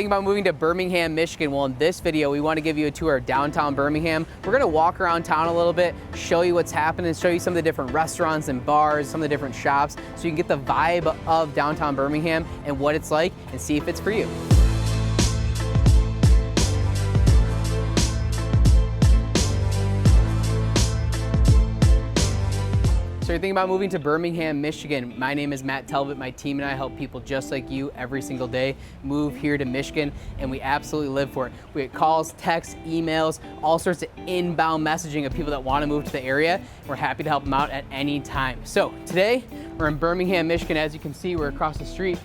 Thinking about moving to Birmingham, Michigan. Well, in this video, we want to give you a tour of downtown Birmingham. We're going to walk around town a little bit, show you what's happening, show you some of the different restaurants and bars, some of the different shops, so you can get the vibe of downtown Birmingham and what it's like and see if it's for you. So you're thinking about moving to Birmingham, Michigan. My name is Matt Talbot. My team and I help people just like you every single day move here to Michigan, and we absolutely live for it. We get calls, texts, emails, all sorts of inbound messaging of people that want to move to the area. We're happy to help them out at any time. So today we're in Birmingham, Michigan. As you can see, we're across the street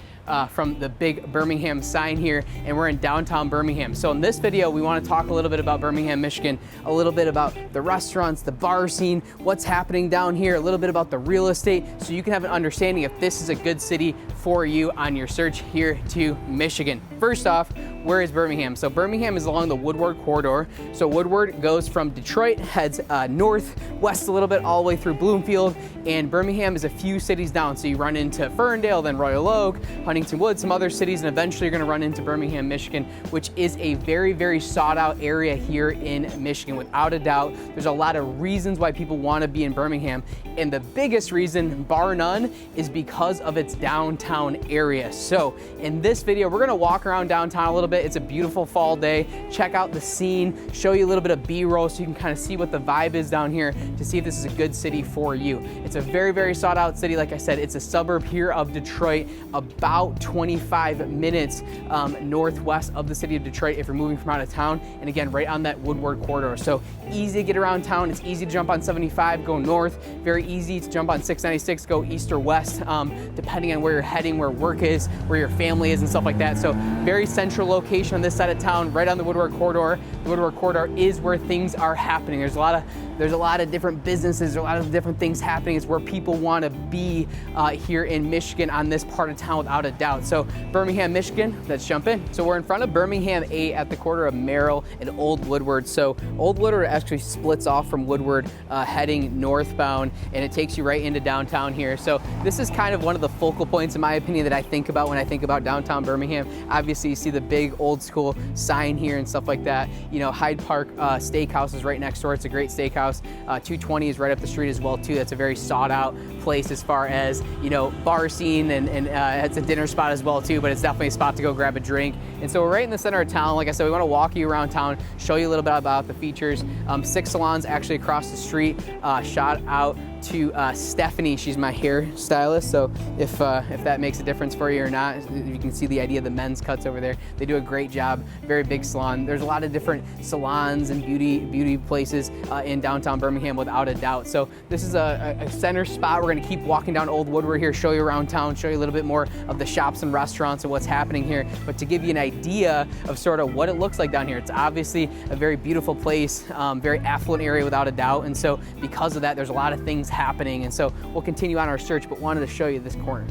from the big Birmingham sign here, and we're in downtown Birmingham. So in this video, we want to talk a little bit about Birmingham, Michigan, a little bit about the restaurants, the bar scene, what's happening down here, a little bit about the real estate, so you can have an understanding if this is a good city for you on your search here to Michigan. First off, where is Birmingham? So Birmingham is along the Woodward corridor. So Woodward goes from Detroit, heads northwest a little bit, all the way through Bloomfield, and Birmingham is a few cities down. So you run into Ferndale, then Royal Oak, Huntington Woods, some other cities, and eventually you're gonna run into Birmingham, Michigan, which is a very, very sought out area here in Michigan. Without a doubt, there's a lot of reasons why people wanna be in Birmingham, and the biggest reason, bar none, is because of its downtown area. So in this video, we're gonna walk around downtown a little bit. It's a beautiful fall day. Check out the scene, show you a little bit of B-roll so you can kind of see what the vibe is down here to see if this is a good city for you. It's a very, very sought out city. Like I said, it's a suburb here of Detroit, about 25 minutes northwest of the city of Detroit if you're moving from out of town. And again, right on that Woodward corridor. So easy to get around town. It's easy to jump on 75, go north. Very easy to jump on 696, go east or west, depending on where you're heading, where work is, where your family is and stuff like that. So very central location on this side of town, right on the Woodward corridor. The Woodward corridor is where things are happening. There's a lot of different businesses, there's a lot of different things happening. It's where people want to be here in Michigan on this part of town without a doubt. So Birmingham, Michigan, let's jump in. So we're in front of Birmingham 8 at the corner of Merrill and Old Woodward. So Old Woodward actually splits off from Woodward heading northbound, and it takes you right into downtown here. So this is kind of one of the focal points, in my opinion, that I think about when I think about downtown Birmingham. Obviously, you see the big old school sign here and stuff like that. You know, Hyde Park Steakhouse is right next door. It's a great steakhouse. 220 is right up the street as well too. That's a very sought out place as far as, you know, bar scene, and it's a dinner spot as well too, but it's definitely a spot to go grab a drink. And so we're right in the center of town. Like I said, we want to walk you around town, show you a little bit about the features. 6 salons actually across the street. Shout out to Stephanie. She's my hair stylist, so if that makes a difference for you or not, you can see the idea of the men's cuts over there. They do a great job. Very big salon. There's a lot of different salons and beauty places in downtown Birmingham without a doubt. So this is a center spot. We're going to keep walking down Old Woodward here, show you around town, show you a little bit more of the shops and restaurants and what's happening here. But to give you an idea of sort of what it looks like down here, it's obviously a very beautiful place, very affluent area without a doubt. And so because of that, there's a lot of things happening, and so we'll continue on our search, but wanted to show you this corner.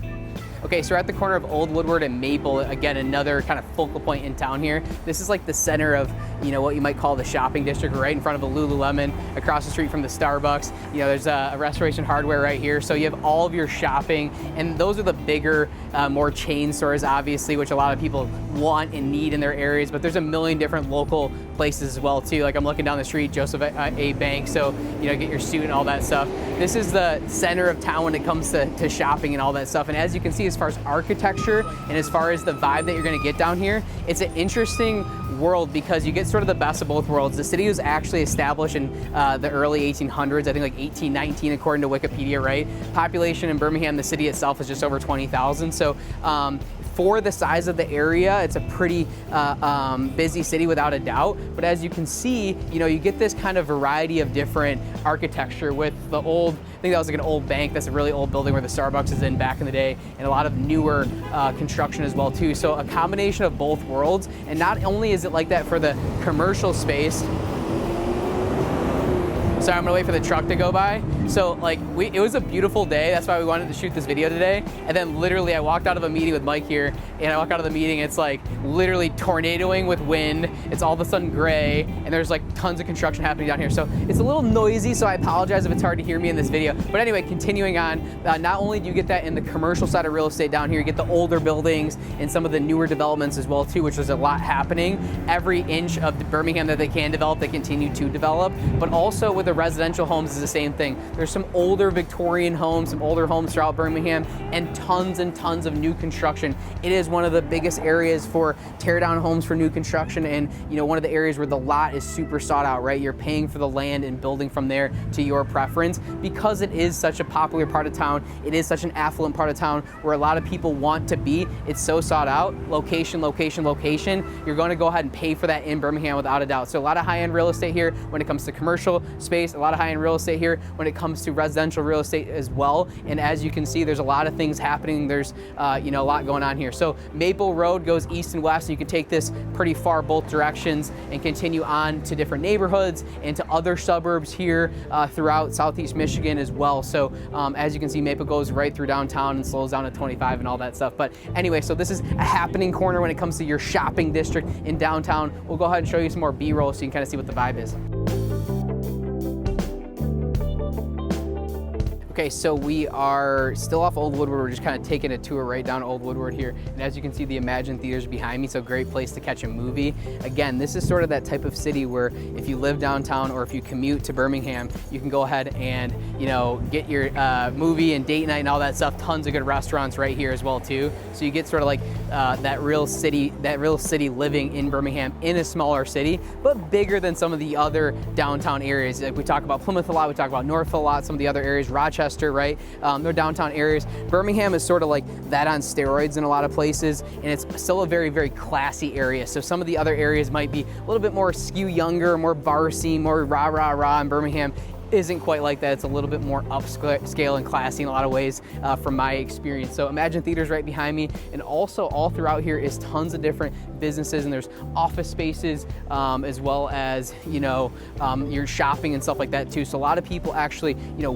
Okay, so we're at the corner of Old Woodward and Maple, again, another kind of focal point in town here. This is like the center of, you know, what you might call the shopping district, right in front of a Lululemon, across the street from the Starbucks. You know, there's a Restoration Hardware right here, so you have all of your shopping, and those are the bigger, more chain stores, obviously, which a lot of people want and need in their areas, but there's a million different local places as well, too. Like I'm looking down the street, Joseph A. Bank, so, you know, get your suit and all that stuff. This is the center of town when it comes to shopping and all that stuff, and as you can see, as far as architecture and as far as the vibe that you're going to get down here, it's an interesting world because you get sort of the best of both worlds. The city was actually established in the early 1800s, I think like 1819 according to Wikipedia, right? Population in Birmingham, the city itself, is just over 20,000. So for the size of the area, it's a pretty busy city without a doubt. But as you can see, you know, you get this kind of variety of different architecture with the old, I think that was like an old bank. That's a really old building where the Starbucks is in back in the day, and a lot of newer construction as well too. So a combination of both worlds. And not only is it like that for the commercial space, Sorry, I'm gonna wait for the truck to go by. So like, it was a beautiful day. That's why we wanted to shoot this video today. And then literally I walked out of a meeting with Mike here, and I walk out of the meeting, it's like literally tornadoing with wind. It's all of a sudden gray, and there's like tons of construction happening down here. So it's a little noisy, so I apologize if it's hard to hear me in this video. But anyway, continuing on, not only do you get that in the commercial side of real estate down here, you get the older buildings and some of the newer developments as well too, which is a lot happening. Every inch of Birmingham that they can develop, they continue to develop. But also with the residential homes is the same thing. There's some older Victorian homes, some older homes throughout Birmingham, and tons of new construction. It is one of the biggest areas for tear down homes for new construction, and you know, one of the areas where the lot is super sought out, right? You're paying for the land and building from there to your preference, because it is such a popular part of town. It is such an affluent part of town where a lot of people want to be. It's so sought out. Location, location, location. You're going to go ahead and pay for that in Birmingham without a doubt. So a lot of high-end real estate here when it comes to commercial space, a lot of high-end real estate here when it comes to residential real estate as well. And as you can see, there's a lot of things happening. There's you know, a lot going on here. So Maple Road goes east and west, and you can take this pretty far both directions and continue on to different neighborhoods and to other suburbs here throughout Southeast Michigan as well. So as you can see, Maple goes right through downtown and slows down at 25 and all that stuff. But anyway, so this is a happening corner when it comes to your shopping district in downtown. We'll go ahead and show you some more B-roll so you can kind of see what the vibe is. Okay, so we are still off Old Woodward. We're just kind of taking a tour right down Old Woodward here. And as you can see, the Imagine Theater's behind me, so great place to catch a movie. Again, this is sort of that type of city where if you live downtown or if you commute to Birmingham, you can go ahead and, you know, get your movie and date night and all that stuff. Tons of good restaurants right here as well too. So you get sort of like that real city living in Birmingham in a smaller city, but bigger than some of the other downtown areas. Like we talk about Plymouth a lot, we talk about Northville a lot, some of the other areas, Rochester, right? They're downtown areas. Birmingham is sort of like that on steroids in a lot of places, and it's still a very, very classy area. So some of the other areas might be a little bit more skew younger, more bar scene, more rah, rah, rah, and Birmingham isn't quite like that. It's a little bit more upscale and classy in a lot of ways from my experience. So Imagine Theater's right behind me, and also all throughout here is tons of different businesses, and there's office spaces as well as, you know, your shopping and stuff like that too. So a lot of people actually, you know,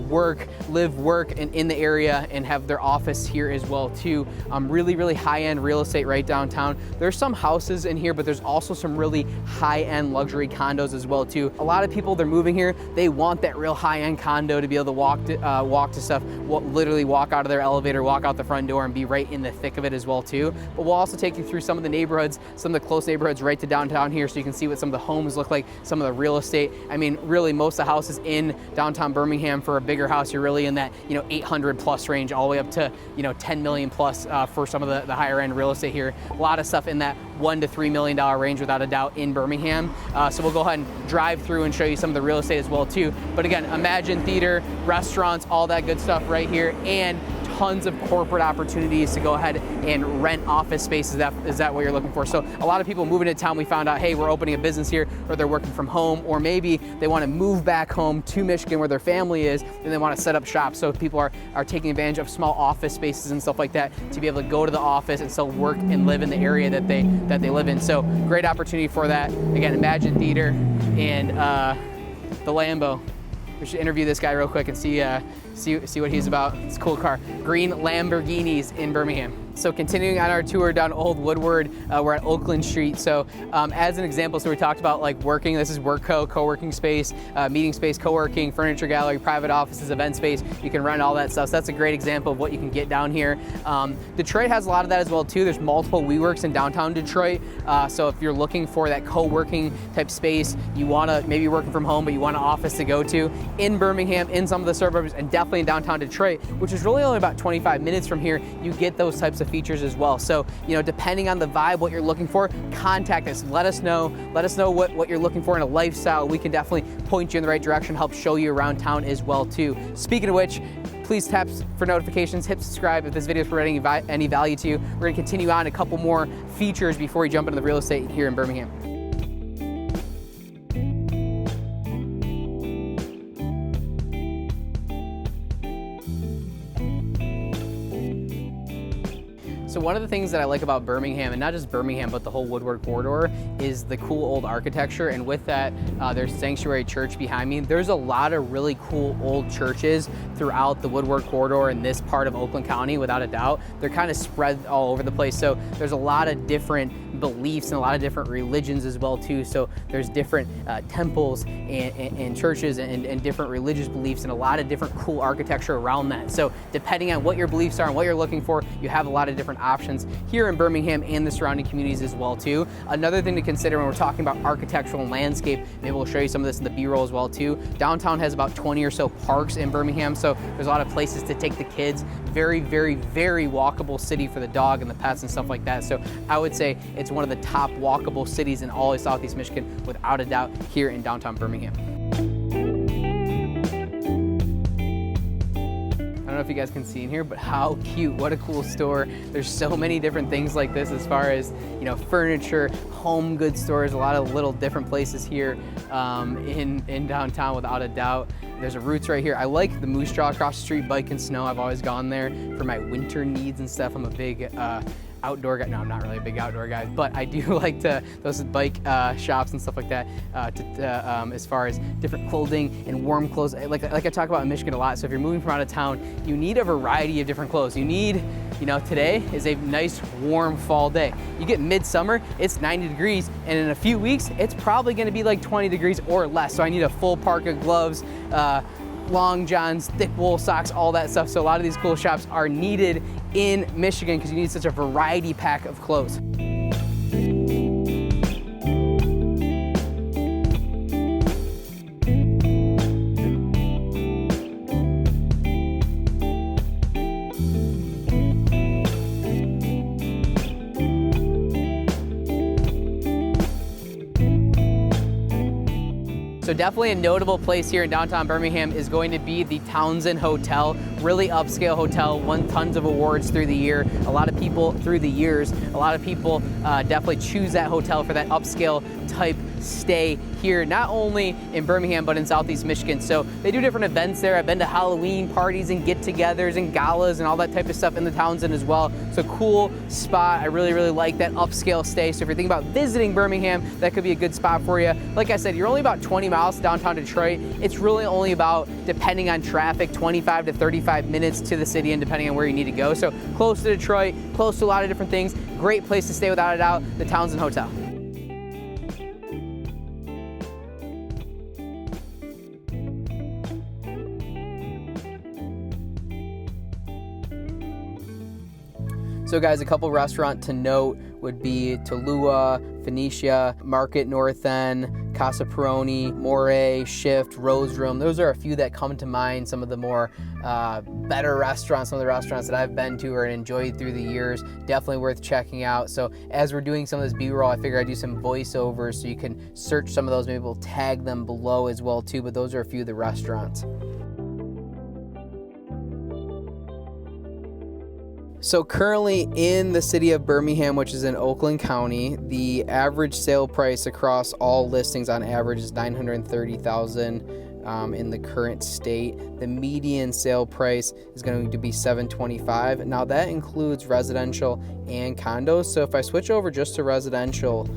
live, work, and in the area and have their office here as well too. Really, really high-end real estate right downtown. There's some houses in here, but there's also some really high-end luxury condos as well too. A lot of people, they're moving here, they want that real high-end condo to be able to walk to stuff, literally walk out of their elevator, walk out the front door, and be right in the thick of it as well too. But we'll also take you through some of the neighborhoods, some of the close neighborhoods right to downtown here, so you can see what some of the homes look like, some of the real estate. I mean, really, most of the houses in downtown Birmingham, for a bigger house, you're really in that, you know, 800 plus range, all the way up to, you know, 10 million plus for some of the higher end real estate here. A lot of stuff in that $1 to $3 million range without a doubt in Birmingham. So we'll go ahead and drive through and show you some of the real estate as well too. But again, Imagine Theater, restaurants, all that good stuff right here, and tons of corporate opportunities to go ahead and rent office spaces. Is that what you're looking for? So a lot of people moving to town, we found out, hey, we're opening a business here, or they're working from home, or maybe they want to move back home to Michigan where their family is, and they want to set up shop. So people are taking advantage of small office spaces and stuff like that to be able to go to the office and still work and live in the area that they live in. So great opportunity for that. Again, Imagine Theater and the Lambo. We should interview this guy real quick and see what he's about. It's a cool car. Green Lamborghinis in Birmingham. So continuing on our tour down Old Woodward, we're at Oakland Street. So as an example, so we talked about like working, this is work co-working space, meeting space, co-working, furniture gallery, private offices, event space. You can rent all that stuff. So that's a great example of what you can get down here. Detroit has a lot of that as well too. There's multiple WeWorks in downtown Detroit. So if you're looking for that co-working type space, you wanna maybe working from home, but you want an office to go to in Birmingham, in some of the suburbs, and definitely in downtown Detroit, which is really only about 25 minutes from here, you get those types of features as well. So, you know, depending on the vibe, what you're looking for, contact us. Let us know what you're looking for in a lifestyle. We can definitely point you in the right direction, help show you around town as well too. Speaking of which, please tap for notifications, hit subscribe if this video is providing any value to you. We're gonna continue on a couple more features before we jump into the real estate here in Birmingham. So one of the things that I like about Birmingham, and not just Birmingham, but the whole Woodward corridor, is the cool old architecture. And with that, there's Sanctuary Church behind me. There's a lot of really cool old churches throughout the Woodward corridor in this part of Oakland County, without a doubt. They're kind of spread all over the place. So there's a lot of different beliefs and a lot of different religions as well too. So there's different temples and churches and different religious beliefs and a lot of different cool architecture around that. So depending on what your beliefs are and what you're looking for, you have a lot of different options here in Birmingham and the surrounding communities as well too. Another thing to consider when we're talking about architectural and landscape, maybe we'll show you some of this in the B-roll as well too. Downtown has about 20 or so parks in Birmingham, so there's a lot of places to take the kids. Very, very, very walkable city for the dog and the pets and stuff like that. So I would say it's one of the top walkable cities in all of Southeast Michigan, without a doubt, here in downtown Birmingham. I don't know if you guys can see in here, but how cute, what a cool store. There's so many different things like this as far as, you know, furniture, home goods stores, a lot of little different places here in downtown, without a doubt. There's a Roots right here. I like the Moose Jaw across the street, bike and snow. I've always gone there for my winter needs and stuff. I'm a big outdoor guy. No, I'm not really a big outdoor guy, but I do like those bike shops and stuff like that as far as different clothing and warm clothes. Like I talk about in Michigan a lot. So if you're moving from out of town, you need a variety of different clothes. You need, you know, today is a nice warm fall day. You get midsummer, it's 90 degrees, and in a few weeks, it's probably gonna be like 20 degrees or less. So I need a full parka, gloves, long johns, thick wool socks, all that stuff. So a lot of these cool shops are needed in Michigan because you need such a variety pack of clothes. So definitely a notable place here in downtown Birmingham is going to be the Townsend Hotel. Really upscale hotel, won tons of awards through the year. A lot of people definitely choose that hotel for that upscale type stay here, not only in Birmingham, but in Southeast Michigan. So they do different events there. I've been to Halloween parties and get-togethers and galas and all that type of stuff in the Townsend as well. So cool spot. I really, really like that upscale stay. So if you're thinking about visiting Birmingham, that could be a good spot for you. Like I said, you're only about 20 miles to downtown Detroit. It's really only about, depending on traffic, 25 to 35 minutes to the city and depending on where you need to go. So close to Detroit, close to a lot of different things. Great place to stay without a doubt, the Townsend Hotel. So guys, a couple restaurants to note would be Tallulah, Phoenicia, Market North End, Casa Peroni, Moray, Shift, Rose Room. Those are a few that come to mind, some of the more better restaurants, some of the restaurants that I've been to or enjoyed through the years. Definitely worth checking out. So as we're doing some of this B-roll, I figure I'd do some voiceovers so you can search some of those. Maybe we'll tag them below as well too, but those are a few of the restaurants. So currently in the city of Birmingham, which is in Oakland County, the average sale price across all listings on average is $930,000 in the current state. The median sale price is going to be $725,000. Now that includes residential and condos. So if I switch over just to residential,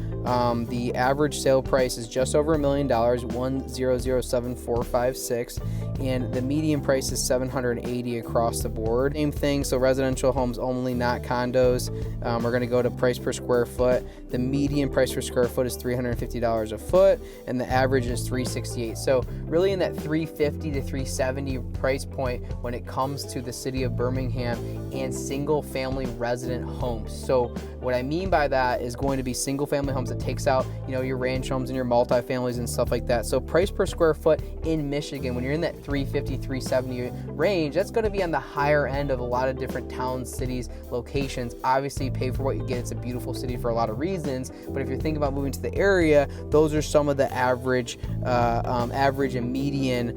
the average sale price is just over $1 million, $1,007,456, and the median price is $780,000 across the board. Same thing, so residential homes only, not condos. We're going to go to price per square foot. The median price per square foot is $350 a foot, and the average is $368. So really in that $350 to $370 price point when it comes to the city of Birmingham and single family resident homes. So what I mean by that is going to be single family homes that takes out, you know, your ranch homes and your multifamilies and stuff like that. So price per square foot in Michigan, when you're in that $350, $370 range, that's going to be on the higher end of a lot of different towns, cities, locations. Obviously, you pay for what you get. It's a beautiful city for a lot of reasons. But if you're thinking about moving to the area, those are some of the average and median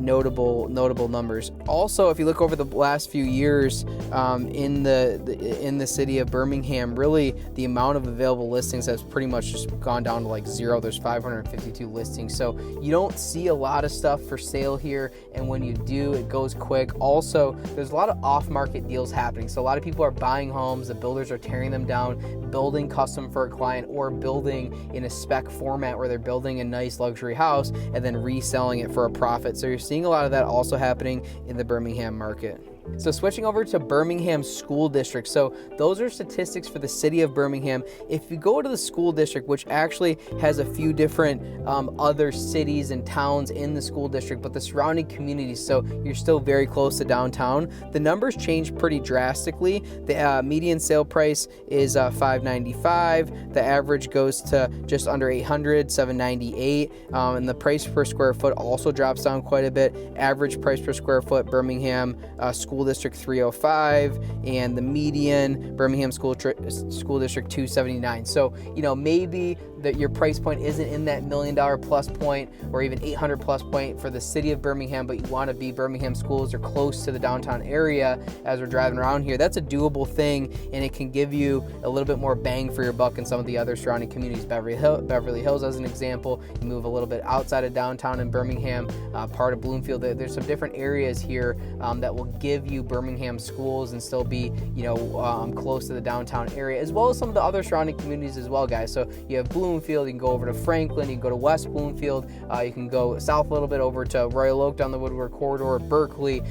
notable numbers. Also, if you look over the last few years in the city of Birmingham, really the amount of available listings has pretty much just gone down to like zero. There's 552 listings. So you don't see a lot of stuff for sale here. And when you do, it goes quick. Also, there's a lot of off-market deals happening. So a lot of people are buying homes, the builders are tearing them down, building custom for a client, or building in a spec format where they're building a nice luxury house and then reselling it for a profit. So you're seeing a lot of that also happening in the Birmingham market. So switching over to Birmingham School District. So those are statistics for the city of Birmingham. If you go to the school district, which actually has a few different other cities and towns in the school district, but the surrounding communities, so you're still very close to downtown, the numbers change pretty drastically. The median sale price is $595. The average goes to just under $800, $798. And the price per square foot also drops down quite a bit. Average price per square foot, Birmingham School District $305, and the median Birmingham School District $279. So, you know, maybe that your price point isn't in that $1 million plus point or even 800 plus point for the city of Birmingham, but you want to be Birmingham schools or close to the downtown area as we're driving around here. That's a doable thing, and it can give you a little bit more bang for your buck in some of the other surrounding communities. Beverly Hills as an example. You move a little bit outside of downtown in Birmingham, part of Bloomfield. There's some different areas here that will give you Birmingham schools and still be, you know, close to the downtown area, as well as some of the other surrounding communities as well, guys. So you have Bloomfield, you can go over to Franklin, you can go to West Bloomfield, you can go south a little bit over to Royal Oak down the Woodward corridor, Berkeley,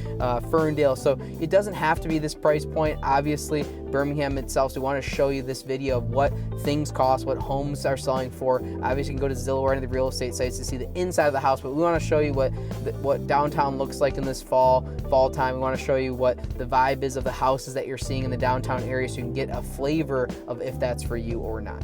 Ferndale. So it doesn't have to be this price point. Obviously, Birmingham itself, so we want to show you this video of what things cost, what homes are selling for. Obviously, you can go to Zillow or any of the real estate sites to see the inside of the house, but we want to show you what downtown looks like in this fall time. We want to show you what the vibe is of the houses that you're seeing in the downtown area, so you can get a flavor of if that's for you or not.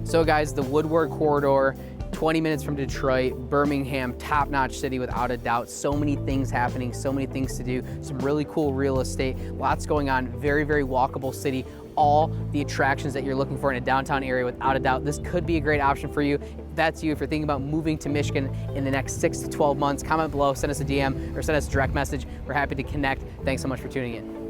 So guys, the Woodward corridor, 20 minutes from Detroit, Birmingham, top-notch city without a doubt. So many things happening, so many things to do, some really cool real estate, lots going on, very, very walkable city. All the attractions that you're looking for in a downtown area without a doubt. This could be a great option for you. If that's you, if you're thinking about moving to Michigan in the next 6 to 12 months, comment below, send us a DM or send us a direct message. We're happy to connect. Thanks so much for tuning in.